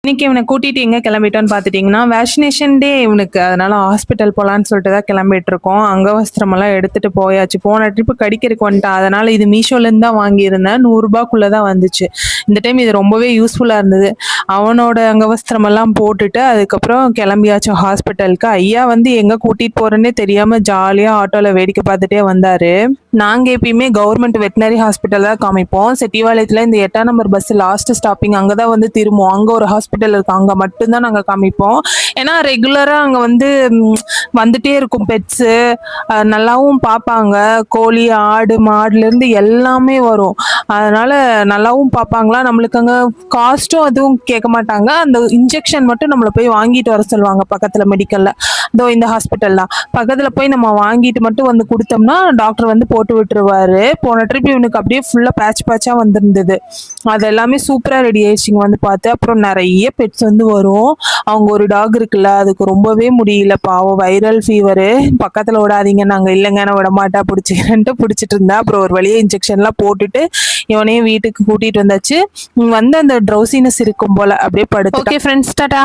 இன்னைக்கு இவனை கூட்டிட்டு எங்க கிளம்பிட்டோம்னு பாத்துட்டீங்கன்னா வேக்சினேஷன் டே இவனுக்கு, அதனால ஹாஸ்பிட்டல் போலான்னு சொல்லிட்டு தான் கிளம்பிட்டு இருக்கோம். அங்கவஸ்திரம் எல்லாம் எடுத்துட்டு போயாச்சு. போன ட்ரிப் கடிக்கிறதுக்கு வந்துட்டான். அதனால இது மீஷோல இருந்து தான் வாங்கியிருந்தேன். 100 ரூபாய்க்குள்ளதான் வந்துச்சு. இந்த டைம் இது ரொம்பவே யூஸ்ஃபுல்லா இருந்தது. அவனோட அங்கவஸ்திரம் எல்லாம் போட்டுட்டு அதுக்கப்புறம் கிளம்பியாச்சு ஹாஸ்பிட்டலுக்கு. ஐயா வந்து எங்க கூட்டிட்டு போறேன்னே தெரியாம ஜாலியா ஆட்டோல வேடிக்கை பார்த்துட்டே வந்தாரு. நாங்க எப்பயுமே கவர்மெண்ட் வெட்டினரி ஹாஸ்பிட்டல் தான் காமிப்போம். செட்டிவாளையத்துல இந்த 8ஆம் நம்பர் பஸ் லாஸ்ட் ஸ்டாப்பிங் அங்கதான் வந்து திரும்புவோம். அங்க ஒரு ஹாஸ்பிட்டல் இருக்கு, அங்க மட்டும்தான் நாங்க காமிப்போம். ஏன்னா ரெகுலரா அங்க வந்து வந்துட்டே இருக்கும் பெட்ஸு, நல்லாவும் பார்ப்பாங்க. கோழி ஆடு மாடுல இருந்து எல்லாமே வரும். அதனால நல்லாவும் பார்ப்பாங்களா, நம்மளுக்கு அங்க காஸ்ட்டும் அதுவும் கேட்க மாட்டாங்க. அந்த இன்ஜெக்ஷன் மட்டும் நம்மள போய் வாங்கிட்டு வர சொல்லுவாங்க பக்கத்துல மெடிக்கல்ல. இதோ இந்த ஹாஸ்பிட்டல் தான் பக்கத்துல போய் நம்ம வாங்கிட்டு மட்டும் வந்து கொடுத்தோம்னா டாக்டர் வந்து போட்டு விட்டுருவாரு. போன ட்ரிப் இவனுக்கு அப்படியே ஃபுல்லா பேட்சா வந்திருந்தது. அது எல்லாமே சூப்பரா ரெடி ஆயிடுச்சுங்க வந்து பார்த்து. அப்புறம் நிறைய பெட்ஸ் வந்து வரும். அவங்க ஒரு டாக் இருக்குல்ல, அதுக்கு ரொம்பவே முடியல பாவம், வைரல் ஃபீவரு. பக்கத்துல விடாதீங்க, நாங்க இல்லைங்க நான் விட மாட்டா பிடிச்சிக்கிறேன்ட்டு பிடிச்சிட்டு இருந்தா. அப்புறம் ஒரு வழியே இன்ஜெக்ஷன்லாம் போட்டுட்டு இவனையும் வீட்டுக்கு கூட்டிட்டு வந்தாச்சு. வந்து அந்த ட்ரௌசினஸ் இருக்கும் போல அப்படியே படுத்து. Okay friends, Tata.